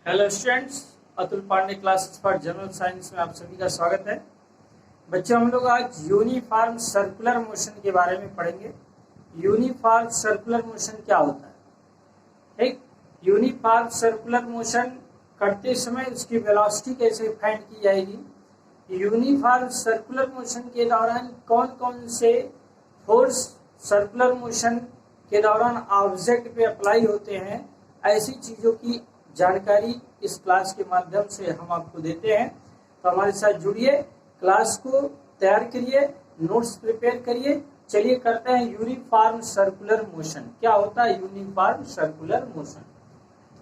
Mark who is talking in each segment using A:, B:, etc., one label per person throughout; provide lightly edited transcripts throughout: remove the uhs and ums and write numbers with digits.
A: Hello students, Atul Pandey classes for general science में आप सभी का स्वागत है। बच्चों, हम लोग आज यूनिफॉर्म सर्कुलर मोशन के बारे में पढ़ेंगे। यूनिफॉर्म सर्कुलर मोशन क्या होता है? ठीक, यूनिफॉर्म सर्कुलर मोशन करते समय उसकी वेलोसिटी कैसे फाइंड की जाएगी, यूनिफॉर्म सर्कुलर मोशन के दौरान कौन कौन से फोर्स सर्कुलर मोशन के दौरान ऑब्जेक्ट पे अप्लाई होते हैं, ऐसी चीजों की जानकारी इस क्लास के माध्यम से हम आपको देते हैं। तो हमारे साथ जुड़िए, क्लास को तैयार करिए, नोट्स प्रिपेयर करिए। चलिए करते हैं यूनिफॉर्म सर्कुलर मोशन। क्या होता है यूनिफॉर्म सर्कुलर मोशन?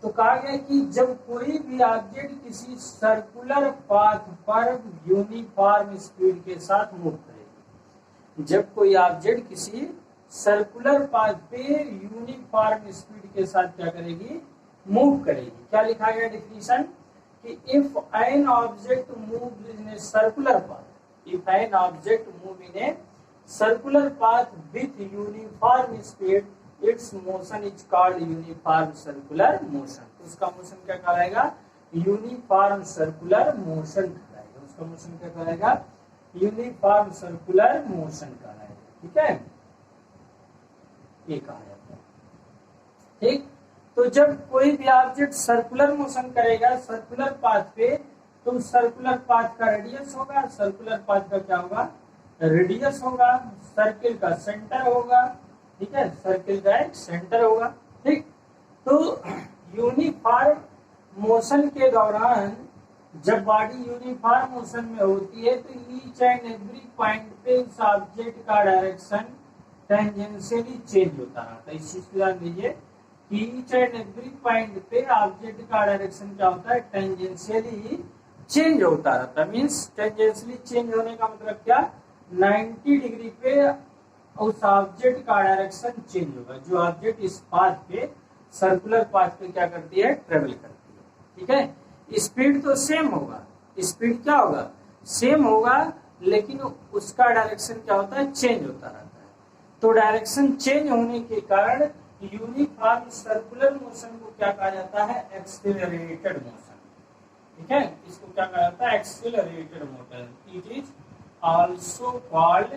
A: तो कहा गया कि जब कोई भी ऑब्जेक्ट किसी सर्कुलर पाथ पर यूनिफॉर्म स्पीड के साथ मूव करेगी, जब कोई ऑब्जेक्ट किसी सर्कुलर पाथ पे यूनिफॉर्म स्पीड के साथ क्या करेगी, मूव करेगी। क्या लिखा गया डेफिनेशन कि if N object move in A circular path, if N object move in A circular path with uniform speed, it's motion is called uniform circular motion. उसका मोशन क्या कहलाएगा? यूनिफॉर्म सर्कुलर मोशन कहलाएगा। उसका motion क्या कहलाएगा? Uniform circular motion कहलाएगा। ठीक है, ये कहा जाता है। ठीक, तो जब कोई भी ऑब्जेक्ट सर्कुलर मोशन करेगा सर्कुलर पाथ पे, तो सर्कुलर पाथ का रेडियस होगा, सर्कुलर पाथ का क्या होगा? रेडियस होगा, सर्किल का सेंटर होगा। ठीक है, सर्किल का एक सेंटर होगा। ठीक, तो यूनिफॉर्म मोशन के दौरान जब बॉडी यूनिफॉर्म मोशन में होती है तो ईच एंड एवरी पॉइंट पे उस ऑब्जेक्ट का डायरेक्शन टेंजेंशियली चेंज होता रहता है। इस चीज को ध्यान दीजिए कि ईच एंड एवरी पॉइंट पे ऑब्जेक्ट का डायरेक्शन क्या होता है? टेंजेंशियली चेंज होता रहता है। मींस टेंजेंशियली चेंज होने का मतलब क्या? 90 डिग्री पे उस ऑब्जेक्ट का डायरेक्शन चेंज होगा। जो ऑब्जेक्ट इस पाथ पे सर्कुलर पाथ पे क्या करती है? ट्रेवल करती है। ठीक है, स्पीड तो सेम होगा, स्पीड क्या होगा? सेम होगा, लेकिन उसका डायरेक्शन क्या होता है? चेंज होता रहता है। तो डायरेक्शन चेंज होने के कारण यूनिफॉर्म सर्कुलर मोशन को क्या कहा जाता है? Accelerated motion. ठीक है, इसको क्या कहा जाता है? Accelerated motion. It is also called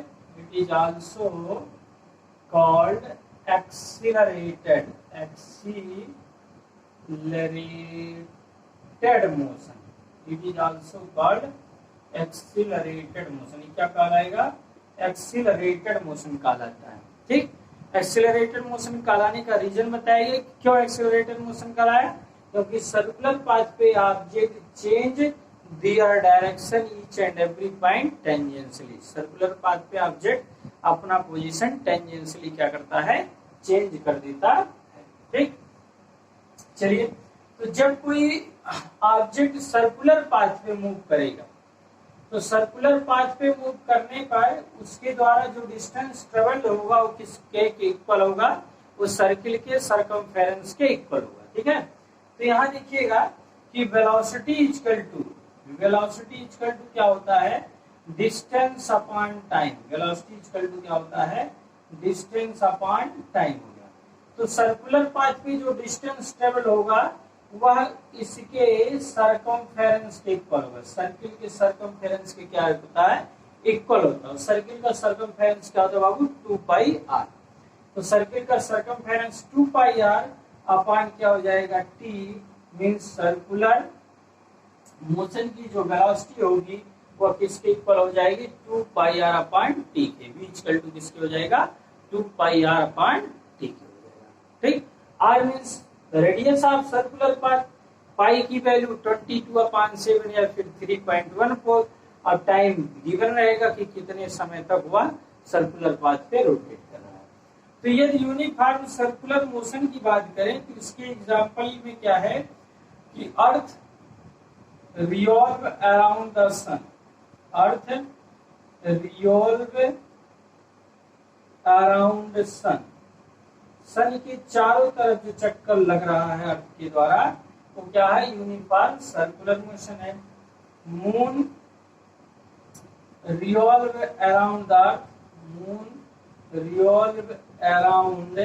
A: accelerated motion. It is also called accelerated motion. क्या कहलाएगा? एक्सेलरेटेड मोशन कहलाता है। ठीक, एक्सेलरेटेड मोशन कहलाने का रीजन बताइए, क्यों एक्सेलरेटेड मोशन कहलाया? क्योंकि सर्कुलर पाथ पे object change their direction each and every point tangentially. Circular path पे ऑब्जेक्ट अपना पोजीशन टेंजेंशियली क्या करता है? चेंज कर देता है। ठीक, चलिए, तो जब कोई ऑब्जेक्ट सर्कुलर पाथ पे मूव करेगा तो सर्कुलर पाथ पे मूव करने पर उसके द्वारा जो डिस्टेंस ट्रेवल होगा वो किसके इक्वल होगा? वो सर्किल के सरकमफेरेंस के इक्वल होगा। ठीक है, तो यहाँ देखिएगा कि वेलोसिटी इक्वल टू क्या होता है? Distance upon time. Velocity equal to क्या होता है? डिस्टेंस अपॉन टाइम हो गया। तो सर्कुलर पाथ पे जो डिस्टेंस ट्रेवल होगा वह इसके सरकमफेरेंस के इक्वल होगा। सर्किल के सरकमफेरेंस के क्या होता है? इक्वल होता है। सर्किल का सरकमफेरेंस क्या होता है बाबू? 2πr। तो सर्किल का सरकमफेरेंस 2πr अपॉन क्या हो जाएगा? t। मींस सर्कुलर मोशन की जो वेलोसिटी होगी वह किसके इक्वल हो जाएगी? 2πr अपॉन t के। v इक्वल टू किसके हो जाएगा? 2πr अपॉन t के हो जाएगा। ठीक, r means radius of circular path, pi की वैल्यू 22/7 या फिर 3.14, और टाइम गिवन रहेगा कि कितने समय तक वह सर्कुलर पाथ पे रोटेट कर रहा है। तो यदि यूनिफॉर्म सर्कुलर मोशन की बात करें तो इसके एग्जांपल में क्या है कि earth revolve around the sun, earth revolve around sun, sun के चारों तरफ जो चक्कर लग रहा है अर्थ के द्वारा वो क्या है? यूनिफॉर्म सर्कुलर मोशन है। Moon revolve around the earth, moon revolve around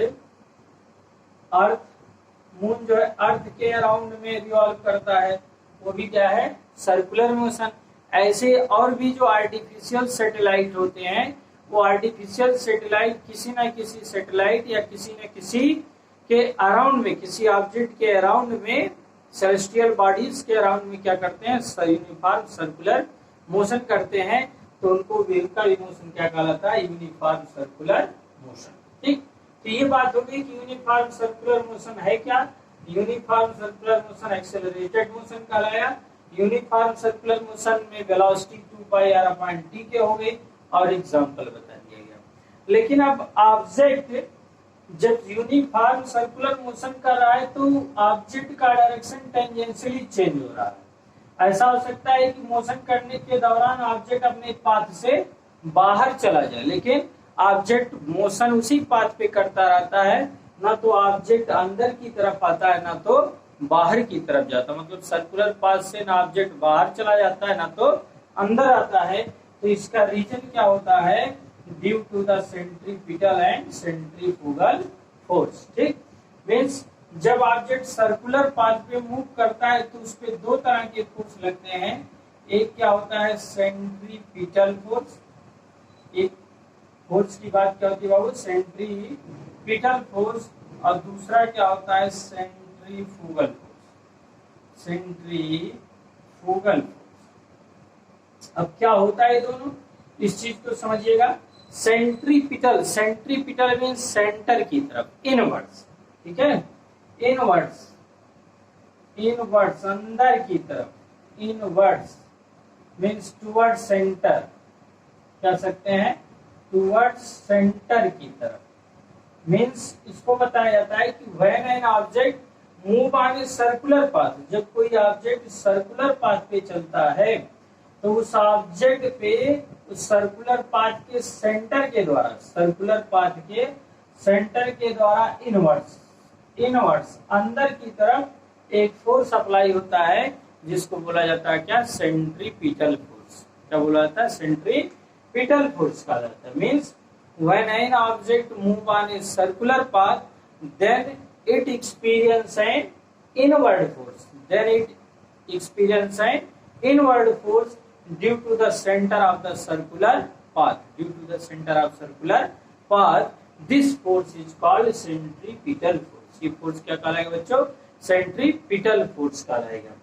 A: earth moon जो है अर्थ के अराउंड में रिवॉल्व करता है, वो भी क्या है, सर्कुलर मोशन। ऐसे और भी जो आर्टिफिशियल सैटेलाइट होते हैं, वो आर्टिफिशियल सैटेलाइट किसी न किसी सैटेलाइट या किसी न किसी के अराउंड में, किसी ऑब्जेक्ट के अराउंड में, सेलेस्टियल बॉडीज के अराउंड में क्या करते हैं, यूनिफॉर्म सर्कुलर मोशन करते हैं। तो उनको वेव का मोशन क्या कहलाता है, यूनिफॉर्म सर्कुलर मोशन। ठीक, तो ये बात हो गई कि यूनिफॉर्म सर्कुलर मोशन है क्या। Uniform circular motion accelerated motion कहलाया। यूनिफॉर्म सर्कुलर मोशन में वेलोसिटी 2πr/t के हो गई और एग्जांपल बता दिया गया। लेकिन अब ऑब्जेक्ट जब यूनिफॉर्म सर्कुलर मोशन कर रहा है तो ऑब्जेक्ट का डायरेक्शन टेंजेंशियली चेंज हो रहा है। ऐसा हो सकता है कि मोशन करने के दौरान ऑब्जेक्ट अपने पाथ से बाहर चला जाए, लेकिन ऑब्जेक्ट मोशन उसी पाथ पे करता रहता है, ना तो ऑब्जेक्ट अंदर की तरफ आता है ना तो बाहर की तरफ जाता है। मतलब सर्कुलर पाथ से ना ऑब्जेक्ट बाहर चला जाता है ना तो अंदर आता है। तो इसका रीजन क्या होता है, due to the centripetal and centrifugal force. ठीक, मीन्स जब ऑब्जेक्ट सर्कुलर पाथ पे मूव करता है तो उस पे दो तरह के फोर्स लगते हैं। एक क्या होता है, सेंट्रीपिटल फोर्स। एक फोर्स की बात क्या होती है बाबू, सेंट्रीपिटल फोर्स। और दूसरा क्या होता है, सेंट्रीफ्यूगल फोर्स। Centrifugal force. अब क्या होता है दोनों, इस चीज को समझिएगा। सेंट्रीपिटल, सेंट्रीपिटल मीन्स सेंटर की तरफ, इनवर्ड्स। ठीक है, इनवर्ड्स, इनवर्ड्स अंदर की तरफ, इनवर्ड्स मीन्स टुवर्ड सेंटर, कह सकते हैं टुवर्ड सेंटर की तरफ। मीन्स इसको बताया जाता है कि when an object move on a circular path, जब कोई ऑब्जेक्ट सर्कुलर पाथ पे चलता है तो उस ऑब्जेक्ट पे उस सर्कुलर पाथ के सेंटर के द्वारा, सर्कुलर पाथ के सेंटर के द्वारा इनवर्ड्स, इनवर्ड्स अंदर की तरफ एक फोर्स अप्लाई होता है जिसको बोला जाता है क्या, सेंट्रीपिटल फोर्स। क्या बोला जाता है, सेंट्रीपिटल फोर्स कहा जाता है। Means when an object move on a circular path then it experience an inward force, then it experience an inward force due to the center of the circular path, due to the center of circular path, this force is called centripetal force। ये force क्या कहलाएगा बच्चों, centripetal force कहलाएगा।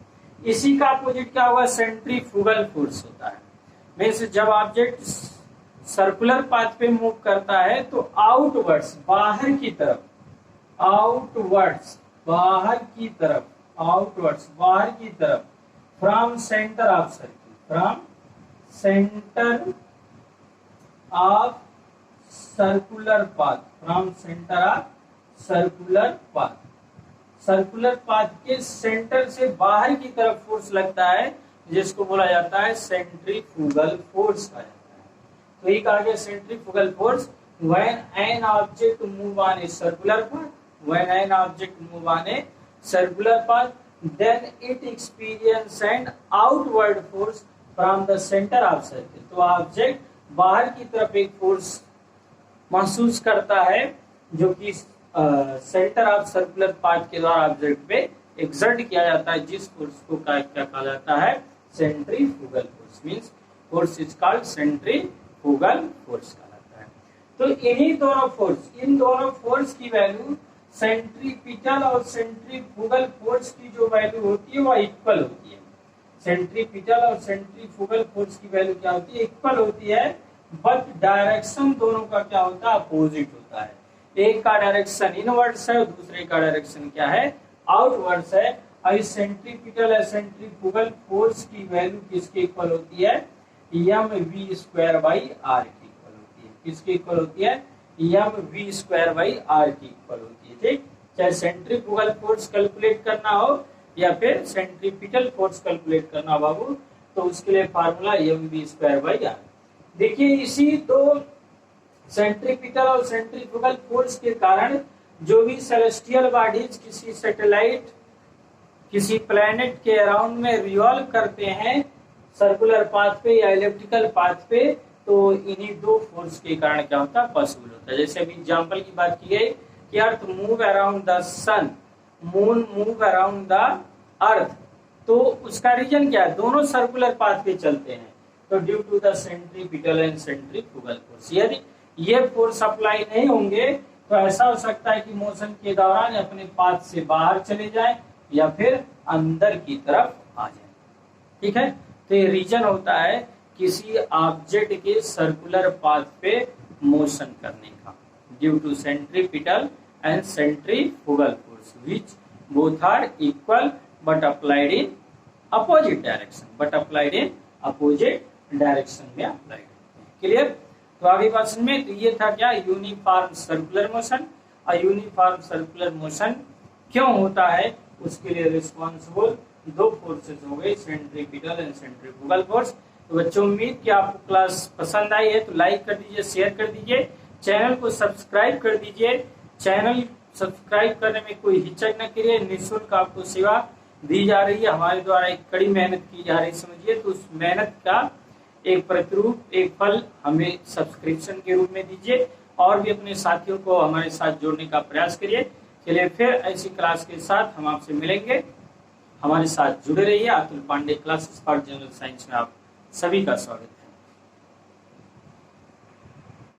A: इसी का opposite क्या हुआ, centrifugal force होता है। मीन्स जब ऑब्जेक्ट सर्कुलर पाथ पे मूव करता है तो आउटवर्ड्स, बाहर की तरफ, आउटवर्ड्स बाहर की तरफ, आउटवर्ड्स बाहर की तरफ, from centre of circle, from centre of circular path, from centre of circular path, circular path के सेंटर से बाहर की तरफ फोर्स लगता है जिसको बोला जाता है सेंट्रीफ्यूगल फोर्स कहा जाता है। तो ये कहा गया centrifugal force when an object move on a circular path, when an object move on a circular path then it experience an outward force from the center of circle। तो object बाहर की तरफ एक फोर्स महसूस करता है जो कि सेंटर ऑफ सर्कुलर पाथ के द्वारा ऑब्जेक्ट पे एक्सर्ट किया जाता है, जिस फोर्स को क्या कहा जाता है, centrifugal force. Means force is called centrifugal force कहा जाता है। तो इन्हीं दोनों फोर्स, इन दोनों फोर्स की वैल्यू सेंट्रीपिटल और सेंट्रीफ्यूगल फोर्स की जो वैल्यू होती है वह इक्वल होती है। सेंट्रीपिटल और सेंट्रीफ्यूगल फोर्स की वैल्यू क्या होती है, इक्वल होती है, बट डायरेक्शन दोनों का क्या होता है, अपोजिट होता है। एक का डायरेक्शन इनवर्ड्स है और दूसरे का डायरेक्शन क्या है, आउटवर्ड्स है। और इस सेंट्रीपिटल या सेंट्रीफ्यूगल फोर्स की वैल्यू किसके इक्वल होती है, mv² r की इक्वल होती है। किसके इक्वल होती है, mv² r की इक्वल होती है। ठीक, चाहे सेंट्रीफ्यूगल फोर्स कैलकुलेट करना हो या फिर सेंट्रीपिटल फोर्स कैलकुलेट करना बाबू, तो उसके लिए फार्मूला mv² r। देखिए इसी दो सेंट्रीपिटल और सेंट्रीफ्यूगल फोर्स के कारण जो भी सेलेस्टियल बॉडीज किसी सैटेलाइट, किसी प्लैनेट के अराउंड में रिवॉल्व करते हैं सर्कुलर पाथ पे या इलिप्टिकल पाथ पे, तो इन्हीं दो फोर्स के कारण क्या होता है, पॉसिबल होता है। जैसे अभी एग्जांपल की बात की गई कि earth move around the sun moon move around the earth. तो उसका रीजन क्या है, दोनों सर्कुलर पाथ पे चलते हैं, तो due to the centripetal and centrifugal force. यदि ये फोर्स अप्लाई नहीं होंगे तो ऐसा हो सकता है कि मोशन के दौरान अपने पाथ से बाहर चले जाए या फिर अंदर की तरफ आ जाए। ठीक है, तो ये रीजन होता है किसी ऑब्जेक्ट के सर्कुलर पाथ पे मोशन करने का, due to centripetal and centrifugal force which both are equal but applied in opposite direction में अप्लाइड। क्लियर? तो आगे क्वेश्चन में तो ये था क्या, यूनिफॉर्म सर्कुलर मोशन। और यूनिफॉर्म सर्कुलर मोशन क्यों होता है, उसके लिए रिस्पॉन्सिबल दो फोर्सेस हो गए, सेंट्रीपिटल एंड सेंट्रीफ्यूगल फोर्स। तो बच्चों उम्मीद कि आपको क्लास पसंद आई है, तो लाइक कर दीजिए, शेयर कर दीजिए, चैनल को सब्सक्राइब कर दीजिए। चैनल सब्सक्राइब करने में कोई हिचक न करिए, निःशुल्क आपको सेवा दी जा रही है, हमारे द्वारा एक कड़ी मेहनत की जा रही है, समझिए। तो उस मेहनत का एक प्रतिरूप, एक फल हमें सब्सक्रिप्शन के रूप में दीजिए, और भी अपने साथियों को हमारे साथ जोड़ने का प्रयास करिए। चलिए फिर ऐसी क्लास के साथ हम आपसे मिलेंगे, हमारे साथ जुड़े रहिए। Atul Pandey classes for general science में आप सभी का स्वागत है।